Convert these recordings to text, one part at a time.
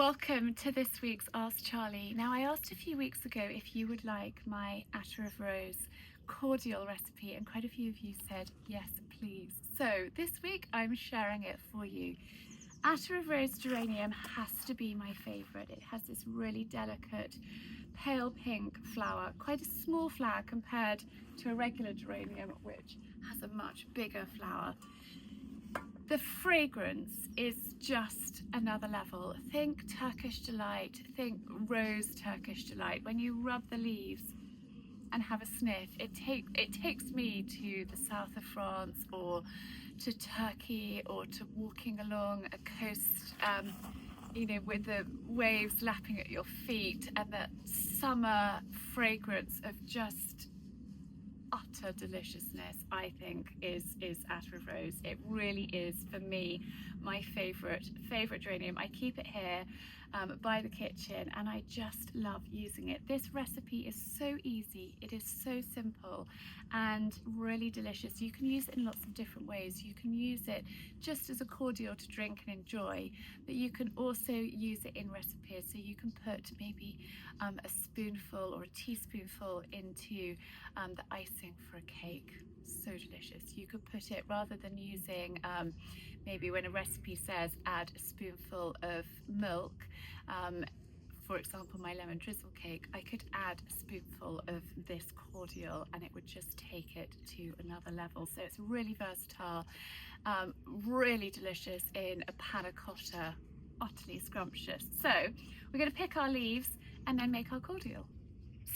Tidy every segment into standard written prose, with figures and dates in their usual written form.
Welcome to this week's Ask Charlie. Now, I asked a few weeks ago if you would like my Attar of Rose Cordial recipe, and quite a few of you said yes, please. So this week I'm sharing it for you. Attar of Rose Geranium has to be my favourite. It has this really delicate pale pink flower, quite a small flower compared to a regular geranium, which has a much bigger flower. The fragrance is just another level. Think Turkish Delight, think Rose Turkish Delight. When you rub the leaves and have a sniff, it takes me to the south of France or to Turkey or to walking along a coast, with the waves lapping at your feet, and that summer fragrance of just utter deliciousness, I think, is Attar of Rose. It really is, for me, my favorite geranium. I keep it here by the kitchen, and I just love using it. This recipe is so easy, it is so simple and really delicious. You can use it in lots of different ways. You can use it just as a cordial to drink and enjoy, but you can also use it in recipes. So you can put maybe a spoonful or a teaspoonful into the icing for a cake. So delicious. You could put it, rather than using maybe when a recipe says add a spoonful of milk, for example my lemon drizzle cake, I could add a spoonful of this cordial and it would just take it to another level. So it's really versatile, really delicious in a panna cotta, utterly scrumptious. So we're going to pick our leaves and then make our cordial.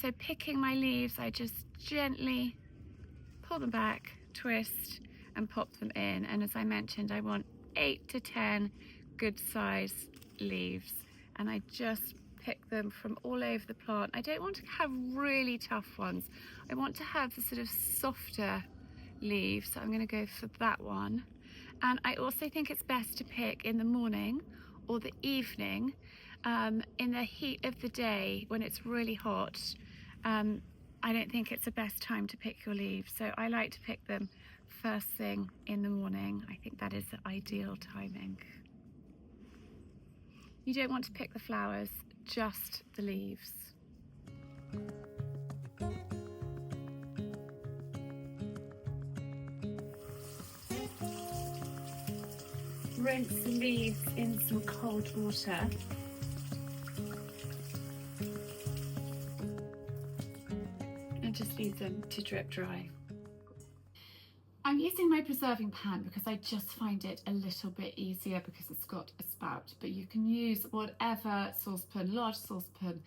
So picking my leaves, I just gently pull them back, twist and pop them in, and as I mentioned, I want 8 to 10 good size leaves, and I just pick them from all over the plant. I don't want to have really tough ones. I want to have the sort of softer leaves, so I'm going to go for that one. And I also think it's best to pick in the morning or the evening, in the heat of the day when it's really hot. I don't think it's the best time to pick your leaves, so I like to pick them first thing in the morning. I think that is the ideal timing. You don't want to pick the flowers, just the leaves. Rinse the leaves in some cold water. And just leave them to drip dry. I'm using my preserving pan because I just find it a little bit easier because it's got a spout, but you can use whatever saucepan, large saucepan,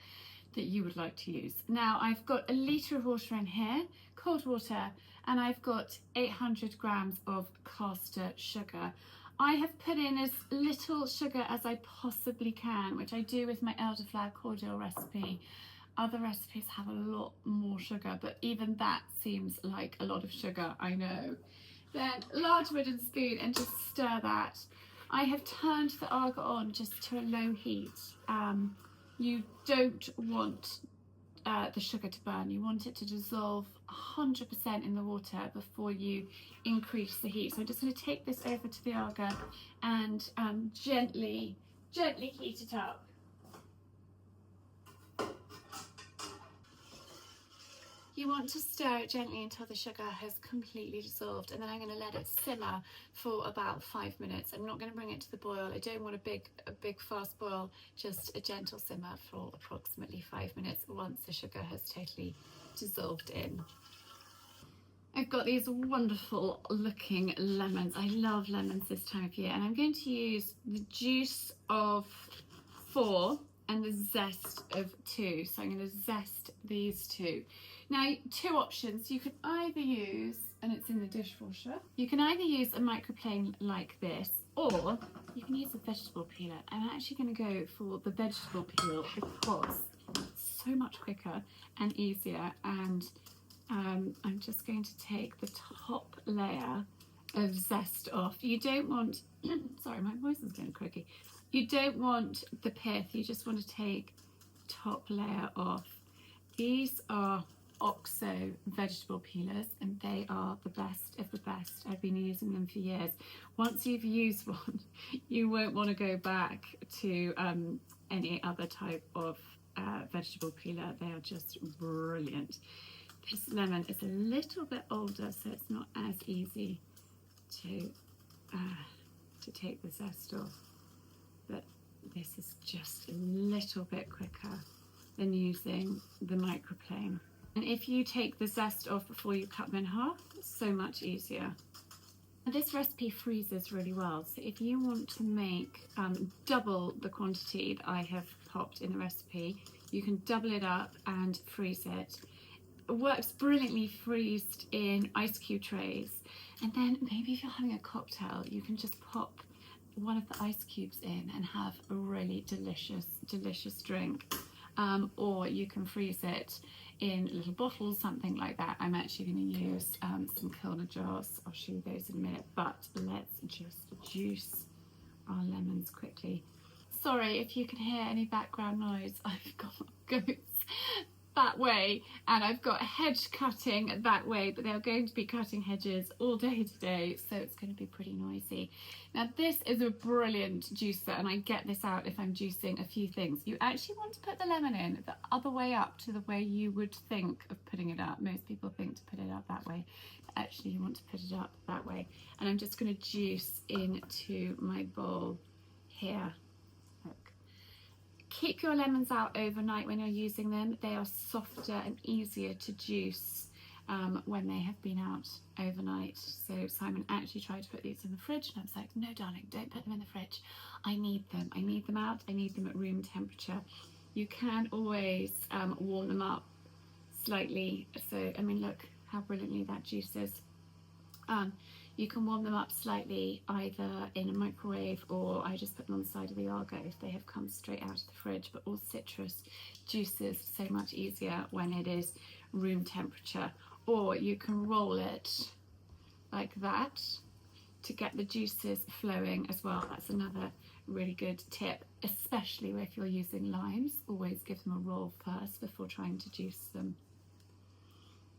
that you would like to use. Now I've got a litre of water in here, cold water, and I've got 800 grams of caster sugar. I have put in as little sugar as I possibly can, which I do with my elderflower cordial recipe. Other recipes have a lot more sugar, but even that seems like a lot of sugar, I know. Then large wooden spoon and just stir that. I have turned the agar on just to a low heat. You don't want the sugar to burn. You want it to dissolve 100% in the water before you increase the heat. So I'm just going to take this over to the agar and gently heat it up. You want to stir it gently until the sugar has completely dissolved, and then I'm going to let it simmer for about 5 minutes. I'm not going to bring it to the boil. I don't want a big fast boil, just a gentle simmer for approximately 5 minutes once the sugar has totally dissolved in. I've got these wonderful looking lemons. I love lemons this time of year, and I'm going to use the juice of 4 and the zest of 2. So I'm going to zest these 2. Now, 2 options. You can either use, and it's in the dishwasher, you can either use a microplane like this, or you can use a vegetable peeler. I'm actually going to go for the vegetable peel because it's so much quicker and easier, and I'm just going to take the top layer of zest off. You don't want, sorry, my voice is getting croaky. You don't want the pith, you just want to take top layer off. These are OXO vegetable peelers, and they are the best of the best. I've been using them for years. Once you've used one, you won't want to go back to any other type of vegetable peeler. They are just brilliant. This lemon is a little bit older, so it's not as easy to take the zest off, but this is just a little bit quicker than using the microplane. And if you take the zest off before you cut them in half, it's so much easier. And this recipe freezes really well, so if you want to make double the quantity that I have popped in the recipe, you can double it up and freeze it. It works brilliantly freezed in ice cube trays, and then maybe if you're having a cocktail, you can just pop one of the ice cubes in and have a really delicious drink. Or you can freeze it in little bottles, something like that. I'm actually going to use some Kilner jars. I'll show you those in a minute, but let's just juice our lemons quickly. Sorry if you can hear any background noise. I've got goats that way and I've got hedge cutting that way, but they're going to be cutting hedges all day today, so it's going to be pretty noisy. Now this is a brilliant juicer, and I get this out if I'm juicing a few things. You actually want to put the lemon in the other way up to the way you would think of putting it up. Most people think to put it up that way, but actually you want to put it up that way. And I'm just going to juice into my bowl here. Keep your lemons out overnight when you're using them. They are softer and easier to juice when they have been out overnight. So Simon actually tried to put these in the fridge, and I was like, no darling, don't put them in the fridge. I need them out, I need them at room temperature. You can always warm them up slightly. So I mean, look how brilliantly that juices. You can warm them up slightly either in a microwave, or I just put them on the side of the Argo if they have come straight out of the fridge. But all citrus juices so much easier when it is room temperature. Or you can roll it like that to get the juices flowing as well. That's another really good tip, especially if you're using limes. Always give them a roll first before trying to juice them.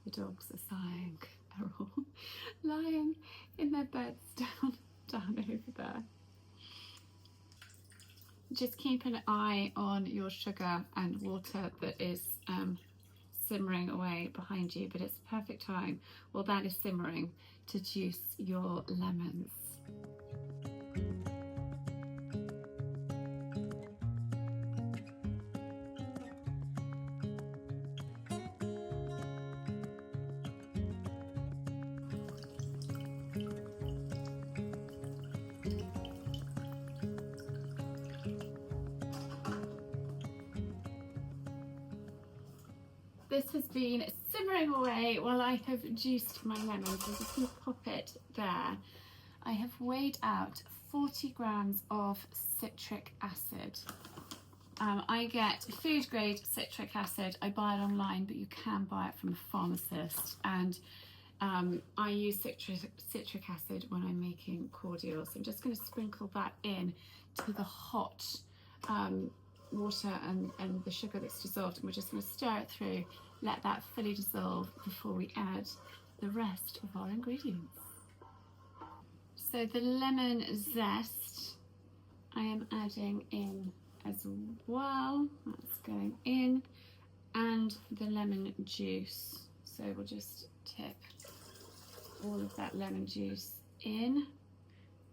The dogs are sighing. They're all lying in their beds down over there. Just keep an eye on your sugar and water that is simmering away behind you, but it's the perfect time while that is simmering to juice your lemons. This has been simmering away while I have juiced my lemons. I'm just going to pop it there. I have weighed out 40 grams of citric acid. I get food grade citric acid. I buy it online, but you can buy it from a pharmacist. And I use citric acid when I'm making cordial. So I'm just going to sprinkle that in to the hot water and the sugar that's dissolved, and we're just going to stir it through, let that fully dissolve before we add the rest of our ingredients. So the lemon zest I am adding in as well. That's going in, and the lemon juice. So we'll just tip all of that lemon juice in.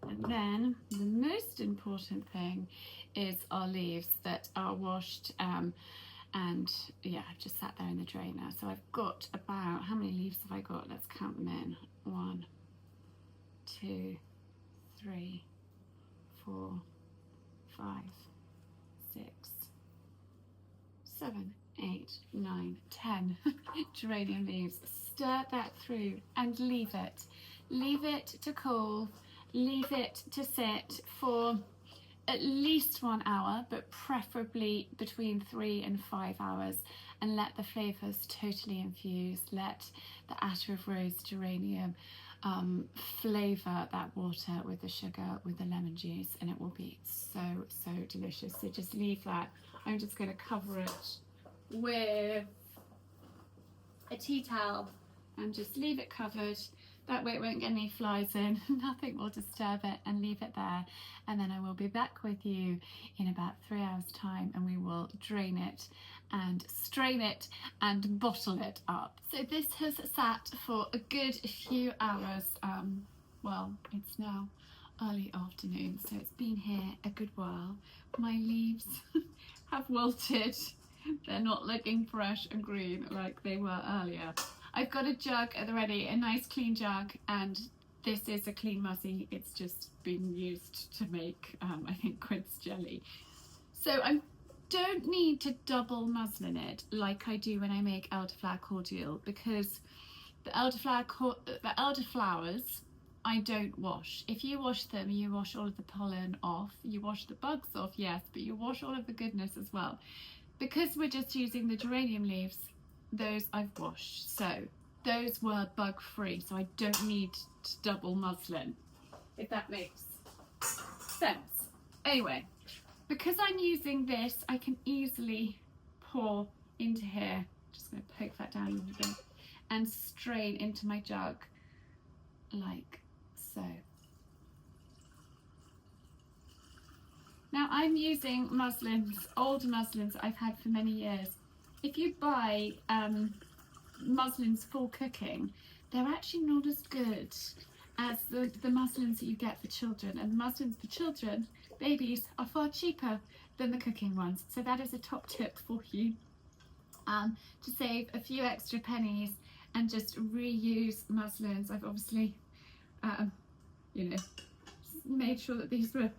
And then the most important thing is our leaves that are washed, and yeah, I've just sat there in the drainer. So I've got about, how many leaves have I got? Let's count them in. 1, 2, 3, 4, 5, 6, 7, 8, 9, 10 geranium leaves. Stir that through and leave it. Leave it to cool. Leave it to sit for at least 1 hour, but preferably between 3 and 5 hours, and let the flavours totally infuse. Let the Attar of Rose Geranium flavour that water with the sugar, with the lemon juice, and it will be so delicious. So just leave that. I'm just going to cover it with a tea towel and just leave it covered That way it won't get any flies in, nothing will disturb it, and leave it there. And then I will be back with you in about 3 hours time, and we will drain it and strain it and bottle it up. So this has sat for a good few hours. Well, it's now early afternoon, so it's been here a good while. My leaves have wilted. They're not looking fresh and green like they were earlier. I've got a jug at the ready, a nice clean jug, and this is a clean muzzy. It's just been used to make, I think, quince jelly. So I don't need to double muslin it like I do when I make elderflower cordial, because the elderflowers I don't wash. If you wash them, you wash all of the pollen off, you wash the bugs off, yes, but you wash all of the goodness as well. Because we're just using the geranium leaves, those I've washed, so those were bug free, so I don't need to double muslin, if that makes sense. Anyway, because I'm using this, I can easily pour into here. Just going to poke that down a little bit and strain into my jug like so. Now I'm using muslins, old muslins I've had for many years. If you buy muslins for cooking, they're actually not as good as the muslins that you get for children. And the muslins for children, babies, are far cheaper than the cooking ones. So that is a top tip for you, to save a few extra pennies and just reuse muslins. I've obviously, you know, made sure that these were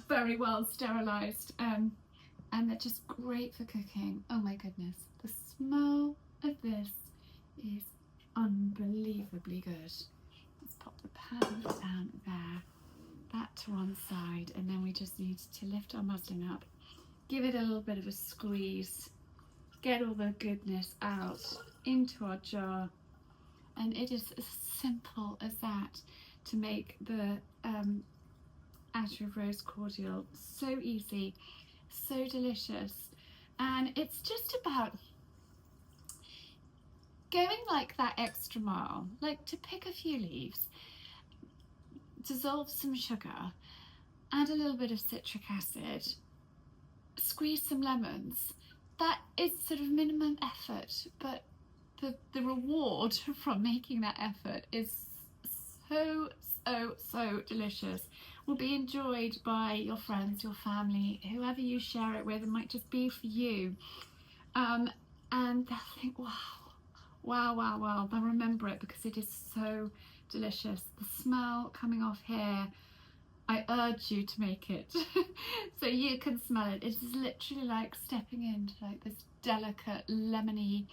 very well sterilised, and they're just great for cooking. Oh my goodness, the smell of this is unbelievably good. Let's pop the pan down there, that to one side, and then we just need to lift our muslin up, give it a little bit of a squeeze, get all the goodness out into our jar, and it is as simple as that to make the Attar of Rose Cordial. So easy, so delicious, and it's just about going like that extra mile, like to pick a few leaves, dissolve some sugar, add a little bit of citric acid, squeeze some lemons. That is sort of minimum effort, but the reward from making that effort is so delicious. Will be enjoyed by your friends, your family, whoever you share it with. It might just be for you, and they'll think, wow, they'll remember it because it is so delicious. The smell coming off here, I urge you to make it so you can smell it. It is literally like stepping into like this delicate lemony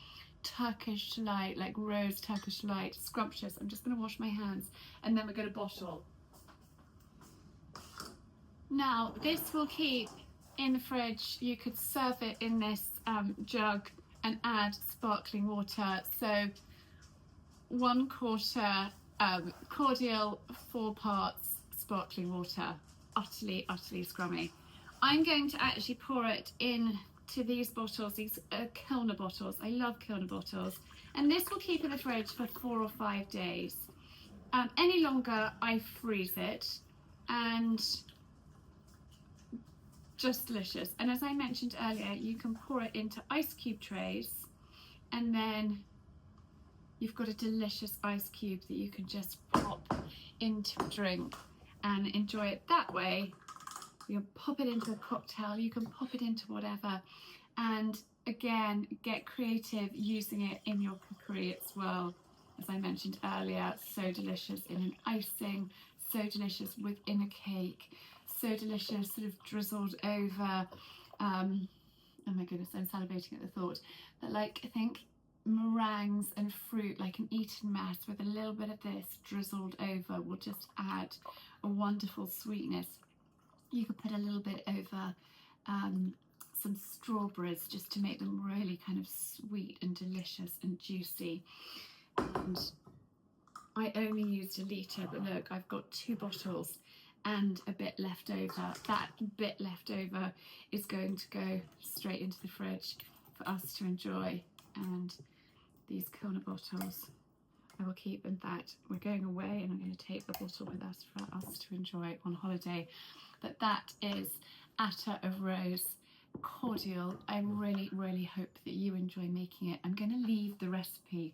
Turkish delight, like rose Turkish delight. Scrumptious. I'm just going to wash my hands and then we're going to bottle. Now this will keep in the fridge. You could serve it in this jug and add sparkling water. So 1/4 cordial, 4 parts sparkling water. Utterly scrummy. I'm going to actually pour it in to these bottles, these Kilner bottles. I love Kilner bottles, and this will keep in the fridge for 4 or 5 days. Any longer I freeze it, and just delicious. And as I mentioned earlier, you can pour it into ice cube trays, and then you've got a delicious ice cube that you can just pop into a drink and enjoy it that way. You can pop it into a cocktail, you can pop it into whatever, and again, get creative using it in your cookery as well. As I mentioned earlier, so delicious in an icing, so delicious within a cake, so delicious sort of drizzled over, oh my goodness, I'm salivating at the thought, but like I think meringues and fruit, like an Eton mess with a little bit of this drizzled over, will just add a wonderful sweetness. You could put a little bit over some strawberries just to make them really kind of sweet and delicious and juicy. And I only used 1 litre, but look, I've got 2 bottles and a bit left over. That bit left over is going to go straight into the fridge for us to enjoy. And these Kilner bottles I will keep. In fact, we're going away and I'm going to take the bottle with us for us to enjoy on holiday. But that is Attar of Rose Cordial. I really hope that you enjoy making it. I'm going to leave the recipe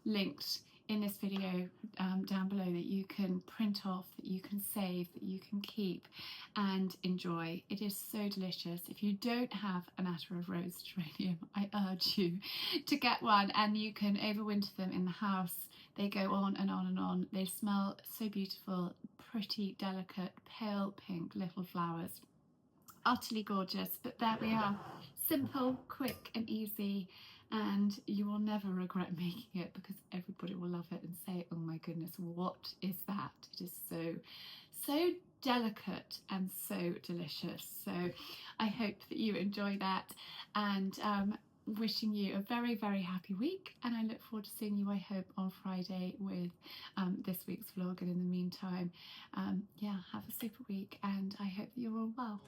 linked in this video down below, that you can print off, that you can save, that you can keep and enjoy. It is so delicious. If you don't have an Attar of Rose geranium, I urge you to get one, and you can overwinter them in the house. They go on and on and on. They smell so beautiful, pretty, delicate, pale pink little flowers. Utterly gorgeous. But there we are. Simple, quick and easy, and you will never regret making it, because everybody will love it and say, oh my goodness, what is that? It is so delicate and so delicious. So I hope that you enjoy that, and wishing you a very happy week, and I look forward to seeing you, I hope, on Friday with this week's vlog. And in the meantime, yeah, have a super week, and I hope that you're all well.